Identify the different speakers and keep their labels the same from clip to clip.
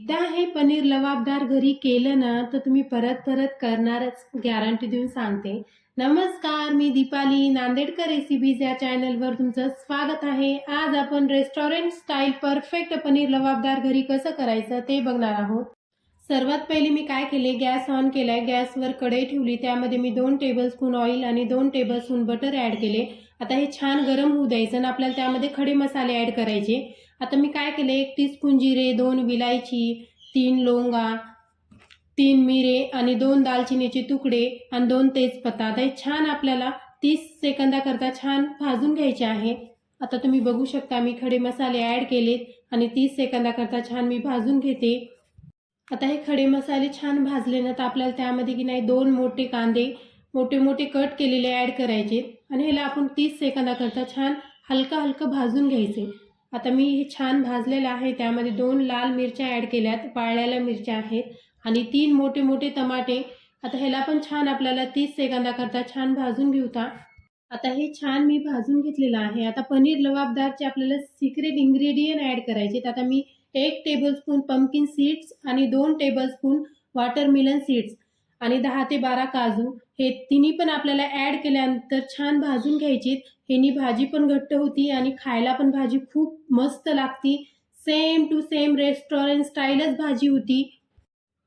Speaker 1: एकदा हे पनीर लवाबदार घरी केलं ना तर तुम्ही परत परत करणारच, गॅरंटी देऊन सांगते. नमस्कार, मी दीपाली नांदेडकर रेसिपीज या चॅनलवर तुमचं स्वागत आहे. आज आपण रेस्टॉरंट स्टाईल परफेक्ट पनीर लवाबदार घरी कसं करायचं ते बघणार आहोत. सर्वात पहिले मी काय केले, गॅस ऑन केलाय, गॅसवर कढई ठेवली, त्यामध्ये मी 2 टेबलस्पून ऑइल आणि 2 टेबलस्पून बटर ॲड केले. आता हे छान गरम होऊ द्यायचं आणि आपल्याला त्यामध्ये खडे मसाले ॲड करायचे. आता मी काय केले, 1 टीस्पून जिरे, 2 विलायची, 3 लोंगा, 3 मिरे आणि 2 दालचिनीचे तुकडे आणि 2 तेजपत्ता. आता हे छान आपल्याला 30 सेकंदाकरता छान भाजून घ्यायचे आहे. आता तुम्ही बघू शकता मी खडे मसाले ॲड केलेत आणि 30 सेकंदाकरता छान मी भाजून घेते. आता हे खडे मसाले छान भाजले ना तर आपल्याला त्यामध्ये की नाही 2 मोठे कांदे मोठे मोठे कट केलेले ॲड करायचे आणि ह्याला आपण 30 सेकंदाकरता छान हलकं भाजून घ्यायचे. आता मी हे छान भाजलेलं आहे, त्यामध्ये 2 लाल मिरच्या ॲड केल्यात, वाळलेल्या मिरच्या आहेत आणि 3 मोठे मोठे टमाटे. आता ह्याला पण छान आपल्याला 30 सेकंदाकरता छान भाजून घेऊता. आता हे छान मी भाजून घेतलेलं आहे. आता पनीर लवाबदारचे आपल्याला सिक्रेट इन्ग्रेडियंट ॲड करायचे. आता मी 1 टेबलस्पून पंपकिन सीड्स आणि 2 टेबलस्पून वॉटरमेलन सीड्स आणि 10 ते 12 काजू हे तिन्ही पण आपल्याला ॲड केल्यानंतर छान भाजून घ्यायची. ह्यानी भाजी पण घट्ट होती आणि खायला पण भाजी खूप मस्त लागती. सेम टू सेम रेस्टॉरंट स्टाईलच भाजी होती.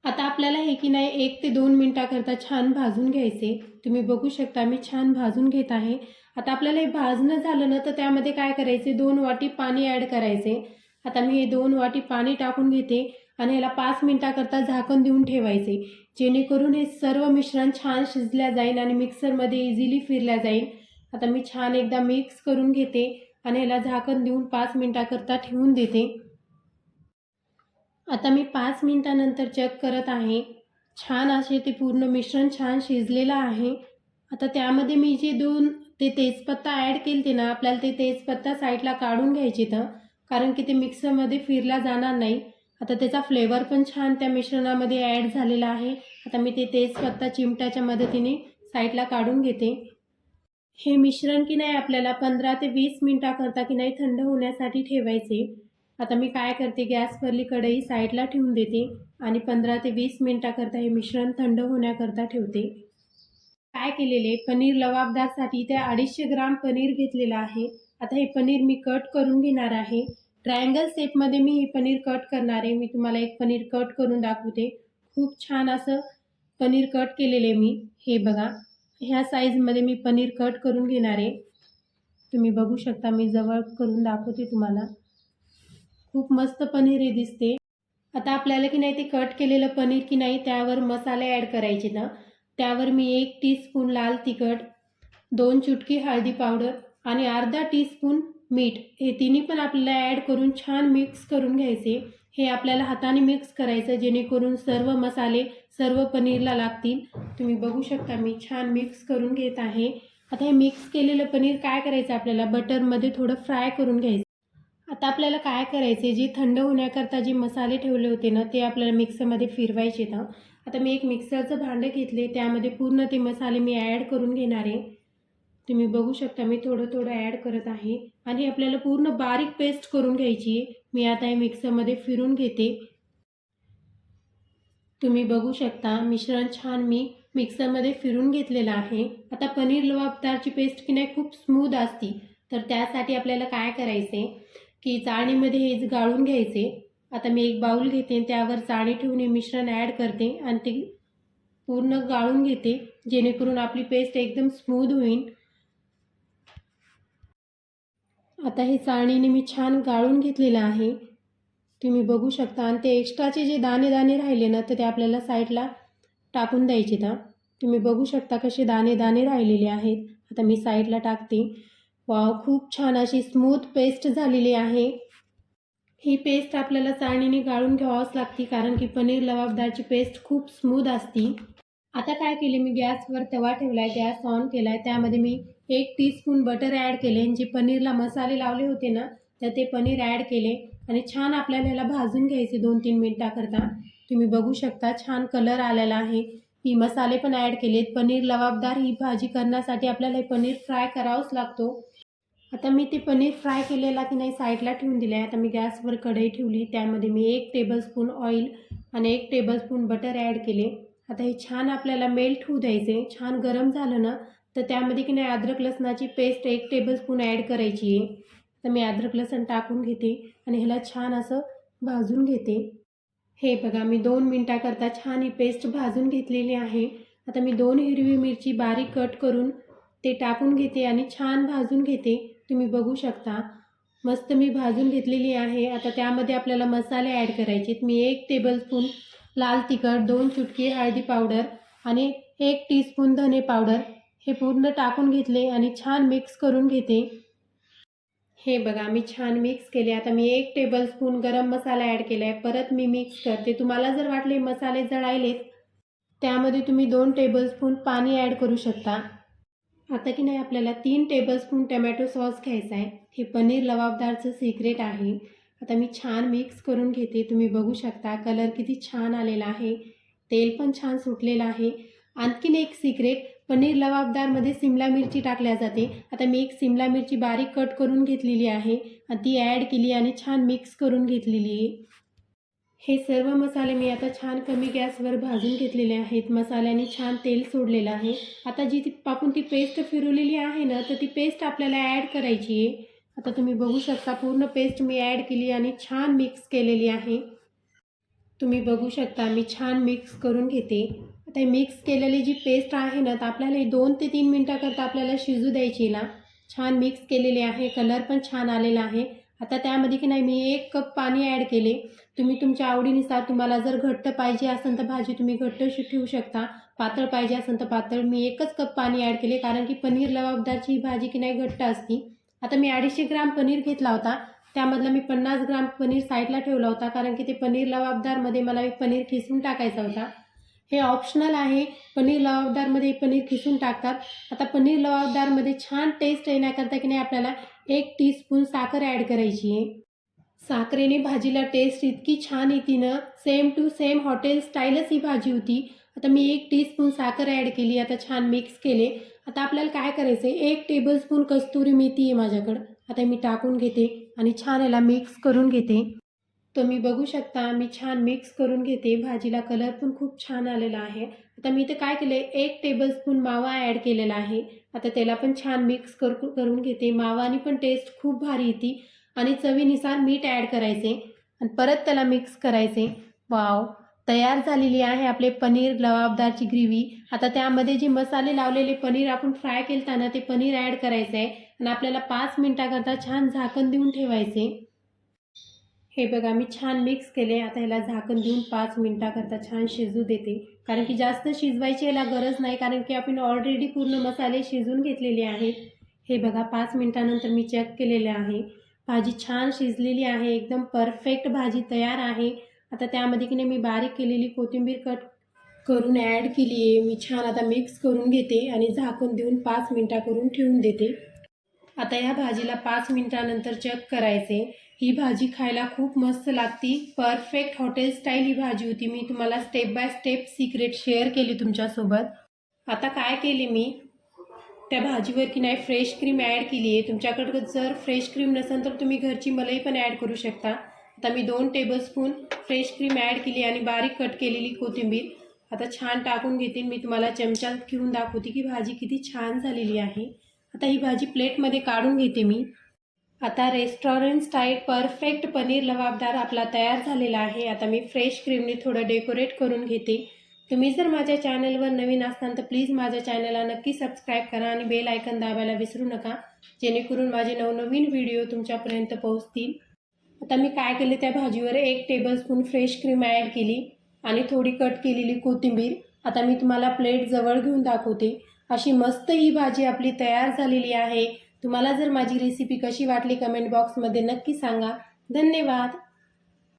Speaker 1: आता आपल्याला हे की नाही 1 ते 2 मिनिटाकरता छान भाजून घ्यायचे. तुम्ही बघू शकता मी छान भाजून घेत आहे. आता आपल्याला हे भाजणं झालं ना तर त्यामध्ये काय करायचे, 2 वाटी पाणी ॲड करायचे. आता मी हे 2 वाटी पाणी टाकून घेते आणि ह्याला 5 मिनिटाकरता झाकण देऊन ठेवायचे, जेणेकरून हे सर्व मिश्रण छान शिजल्या जाईल आणि मिक्सरमध्ये इझिली फिरल्या जाईल. आता मी छान एकदा मिक्स करून घेते आणि ह्याला झाकण देऊन 5 मिनिटाकरता ठेवून देते. आता मी 5 मिनिटानंतर चेक करत आहे. छान असे ते पूर्ण मिश्रण छान शिजलेलं आहे. आता त्यामध्ये मी जे 2 ते तेजपत्ता ॲड केलते ना, आपल्याला ते तेजपत्ता साईडला काढून घ्यायचे तर, कारण की ते मिक्सरमध्ये फिरला जाणार नाही. आता त्याचा फ्लेवर पण छान त्या मिश्रणामध्ये ॲड झालेला आहे. आता मी ते तेजपत्ता चिमट्याच्या मदतीने साईडला काढून घेते. हे मिश्रण की नाही आपल्याला 15 ते 20 मिनिटाकरता की नाही थंड होण्यासाठी ठेवायचे. आता मी काय करते, गॅसवरली कढई साईडला ठेवून देते आणि 15 ते 20 मिनिटाकरता हे मिश्रण थंड होण्याकरता ठेवते. काय केलेले, पनीर लवाबदारसाठी ते 250 ग्राम पनीर घेतलेलं आहे. आता हे पनीर मी कट करून घेणार आहे. ट्रायंगल शेपमध्ये मी हे पनीर कट करणार आहे. मी तुम्हाला एक पनीर कट करून दाखवते. खूप छान असं पनीर कट केलेले मी. हे बघा, ह्या साईजमध्ये मी पनीर कट करून घेणार आहे. तुम्ही बघू शकता, मी जवळ करून दाखवते तुम्हाला. खूप मस्त पनीर हे दिसते. आता आपल्याला की नाही ते कट केलेलं पनीर की नाही त्यावर मसाले ॲड करायचे ना. त्यावर मी 1 टीस्पून लाल तिखट, 2 चुटकी हळदी पावडर आणि अर्धा टीस्पून मीठ हे तिन्ही पण आपल्याला ॲड करून छान मिक्स करून घ्यायचे. हे आपल्याला हाताने मिक्स करायचं, जेणेकरून सर्व मसाले सर्व पनीरला लागतील. तुम्ही बघू शकता मी छान मिक्स करून घेत आहे. आता हे मिक्स केलेलं पनीर काय करायचं, आपल्याला बटरमध्ये थोडं फ्राय करून घ्यायचं. आता आपल्याला काय करायचे, जे थंड होण्याकरता जे मसाले ठेवले होते ना ते आपल्याला मिक्सरमध्ये फिरवायचे ना. आता मी एक मिक्सरचं भांडं घेतले, त्यामध्ये पूर्ण ते मसाले मी ॲड करून घेणार आहे. तुम्ही बघू शकता मी थोडं ॲड करत आहे आणि आपल्याला पूर्ण बारीक पेस्ट करून घ्यायची आहे. मी आता हे मिक्सरमध्ये फिरून घेते. तुम्ही बघू शकता मिश्रण छान मी मिक्सरमध्ये फिरून घेतलेलं आहे. आता पनीर लवाबदारची पेस्ट की नाही खूप स्मूथ असती, तर त्यासाठी आपल्याला काय करायचे की चाळणीमध्ये हे गाळून घ्यायचे. आता मी एक बाउल घेते, त्यावर चाळणी ठेवून हे मिश्रण ॲड करते आणि ते पूर्ण गाळून घेते, जेणेकरून आपली पेस्ट एकदम स्मूथ होईल. आता हे चाळणीने मी छान गाळून घेतलेलं आहे. तुम्ही बघू शकता आणि ते एक्स्ट्राचे जे दाणे दाणे राहिले ना तर ते आपल्याला साईडला टाकून द्यायचे ना. तुम्ही बघू शकता कसे दाणे दाणे राहिलेले आहेत. आता मी साईडला टाकते. वाव, खूप छान अशी स्मूथ पेस्ट झालेली आहे. ही पेस्ट आपल्याला चाळणीने गाळून घ्यावाच लागते, कारण की पनीर लवाबदारची पेस्ट खूप स्मूथ असती. आता काय केले, मी गॅसवर तवा ठेवलाय, गॅस ऑन केलाय, त्यामध्ये मी 1 टीस्पून बटर ॲड केले. जे पनीरला मसाले लावले होते ना तर ते पनीर ॲड केले आणि छान आपल्याला ह्याला भाजून घ्यायचे 2-3 मिनिटाकरता. तुम्ही बघू शकता छान कलर आलेला आहे. मी मसाले पण ॲड केलेत. पनीर लवाबदार ही भाजी करण्यासाठी आपल्याला हे पनीर फ्राय करावंच लागतो. आता मी ते पनीर फ्राय केलेला की नाही साईडला ठेवून दिलं आहे. आता मी गॅसवर कढई ठेवली, त्यामध्ये मी 1 टेबलस्पून ऑइल आणि 1 टेबलस्पून बटर ॲड केले. आता हे छान आपल्याला मेल्ट होऊ द्यायचे. छान गरम झालं ना तर त्यामध्ये की नाही अद्रक लसणाची पेस्ट 1 टेबलस्पून ॲड करायची आहे. तर मी अद्रक लसण टाकून घेते आणि ह्याला छान असं भाजून घेते. हे बघा मी 2 मिनटाकरता छान ही पेस्ट भाजून घेतलेली आहे. आता मी 2 हिरवी मिरची बारीक कट करून ते टाकून घेते आणि छान भाजून घेते. तुम्ही बघू शकता मस्त मी भाजून घेतलेली आहे. आता त्यामध्ये आपल्याला मसाले ॲड करायचे आहेत. मी 1 टेबलस्पून लाल तिखट, 2 चुटकी हळदी पावडर आणि 1 टीस्पून धने पावडर हे पूर्ण टाकून घेतले आणि छान मिक्स करून घेते. हे बघा मी छान मिक्स केले. आता मी 1 टेबलस्पून गरम मसाला ॲड केला आहे. परत मी मिक्स करते. तुम्हाला जर वाटले मसाले जळायलेत त्यामध्ये तुम्ही 2 टेबलस्पून पाणी ॲड करू शकता. आता की नाही आपल्याला 3 टेबलस्पून टमॅटो सॉस घ्यायचा आहे. हे पनीर लवाबदारचं सिक्रेट आहे. आता मी छान मिक्स करून घेते. तुम्ही बघू शकता कलर किती छान आलेला आहे. तेल पण छान सुटलेलं आहे. आणखीन एक सिक्रेट, पनीर लवाबदारमध्ये सिमला मिरची टाकल्या जाते. आता मी 1 सिमला मिरची बारीक कट करून घेतलेली आहे आणि ती ॲड केली आणि छान मिक्स करून घेतलेली आहे. हे सर्व मसाले मी आता छान कमी गॅसवर भाजून घेतलेले आहेत. मसाल्याने छान तेल सोडलेलं आहे. आता जी आपण ती पेस्ट फिरवलेली आहे ना तर ती पेस्ट आपल्याला ॲड करायची आहे. आता तुम्ही बघू शकता पूर्ण पेस्ट मी ॲड केली आणि छान मिक्स केलेली आहे. तुम्ही बघू शकता मी छान मिक्स करून घेते. आता हे मिक्स केलेली जी पेस्ट आहे ना तर आपल्याला ही 2 ते 3 मिनटाकरता आपल्याला शिजू द्यायची ना. छान मिक्स केलेली आहे. कलर पण छान आलेला आहे. आता त्यामध्ये की नाही मी 1 कप पाणी ॲड केले. तुम्ही तुमच्या आवडीनुसार तुम्हाला जर घट्ट पाहिजे असेल तर भाजी तुम्ही घट्ट ठेवू शकता, पातळ पाहिजे असेल तर पातळ. मी 1च कप पाणी ॲड केले कारण की पनीर लवाबदारची ही भाजी की नाही घट्ट असती. आता मी 250 ग्राम पनीर घेतला होता. त्यामधला मी 50 ग्राम पनीर साईडला ठेवला होता कारण की ते पनीर लवाबदारमध्ये मला एक पनीर खिसून टाकायचा होता. हे ऑप्शनल आहे. पनीर लवाबदारमध्ये पनीर खिसून टाकतात. आता पनीर लवाबदारमध्ये छान टेस्ट येण्याकरता की नाही आपल्याला 1 टीस्पून साखर ॲड करायची आहे. साखरेने भाजीला टेस्ट इतकी छान येते ना, सेम टू सेम हॉटेल स्टाईलच ही भाजी होती. आता मी 1 टीस्पून साखर ॲड केली. आता छान मिक्स केले. आता आपल्याला काय करायचं आहे, 1 टेबलस्पून कस्तुरी मेथी आहे माझ्याकडं. आता मी टाकून घेते आणि छान याला मिक्स करून घेते. तुम्ही बघू शकता मी छान मिक्स करून घेते. भाजीला कलर पण खूप छान आलेला आहे. आता मी इथं काय केलं आहे, 1 टेबलस्पून मावा ॲड केलेला आहे. आता त्याला पण छान मिक्स करून घेते. मावानी पण टेस्ट खूप भारी येते आणि चवीनुसार मीठ ॲड करायचे आणि परत त्याला मिक्स करायचे. वाव, तयार झालेली आहे आपले पनीर लवाबदारची ग्रेव्ही. आता त्यामध्ये जे मसाले लावलेले पनीर आपण फ्राय केलता ना ते पनीर ॲड करायचं आहे आणि आपल्याला 5 मिनटाकरता छान झाकण देऊन ठेवायचे. हे बघा मी छान मिक्स केले. आता ह्याला झाकण देऊन 5 मिनटाकरता छान शिजू देते. कारण की जास्त शिजवायची याला गरज नाही कारण की आपण ऑलरेडी पूर्ण मसाले शिजवून घेतलेले आहेत. हे बघा 5 मिनटानंतर मी चेक केलेले आहे. भाजी छान शिजलेली आहे. एकदम परफेक्ट भाजी तयार आहे. आता त्यामध्ये की नाही मी बारीक केलेली कोथिंबीर कट करून ॲड केली आहे. मी छान आता मिक्स करून घेते आणि झाकण देऊन 5 मिनटाकरून ठेवून देते. आता या भाजीला 5 मिनटानंतर चेक करायचे. ही भाजी खायला खूप मस्त लागती. परफेक्ट हॉटेल स्टाईल ही भाजी होती. मी तुम्हाला step by step secret share केली तुमच्यासोबत. आता काय केले मी, त्या भाजीवर की नाही फ्रेश क्रीम ॲड केली आहे. तुमच्याकडे जर फ्रेश क्रीम नसेल तर तुम्ही घरची मलाई पण ॲड करू शकता. आता मी 2 टेबलस्पून फ्रेश क्रीम ॲड केली आणि बारीक कट केलेली कोथिंबीर आता छान टाकून घेते. मी तुम्हाला चमचा घेऊन दाखवते की भाजी किती छान झालेली आहे. आता ही भाजी प्लेटमध्ये काढून घेते मी. आता रेस्टॉरंट स्टाईल परफेक्ट पनीर लवाबदार आपला तयार झालेला आहे. आता मी फ्रेश क्रीमने थोडं डेकोरेट करून घेते. तुम्ही जर माझ्या चॅनलवर नवीन असाल तर प्लीज माझ्या चॅनलला नक्की सबस्क्राईब करा आणि बेल आयकन दाबायला विसरू नका, जेणेकरून माझे नवनवीन व्हिडिओ तुमच्यापर्यंत पोहोचतील. आता मी काय केले, त्या भाजीवर 1 टेबलस्पून फ्रेश क्रीम ॲड केली आणि थोडी कट केलेली कोथिंबीर. आता मी तुम्हाला प्लेट जवळ घेऊन दाखवते. अशी मस्त ही भाजी आपली तयार झालेली आहे. तुम्हाला जर माझी रेसिपी कशी वाटली कमेंट बॉक्समध्ये नक्की सांगा. धन्यवाद.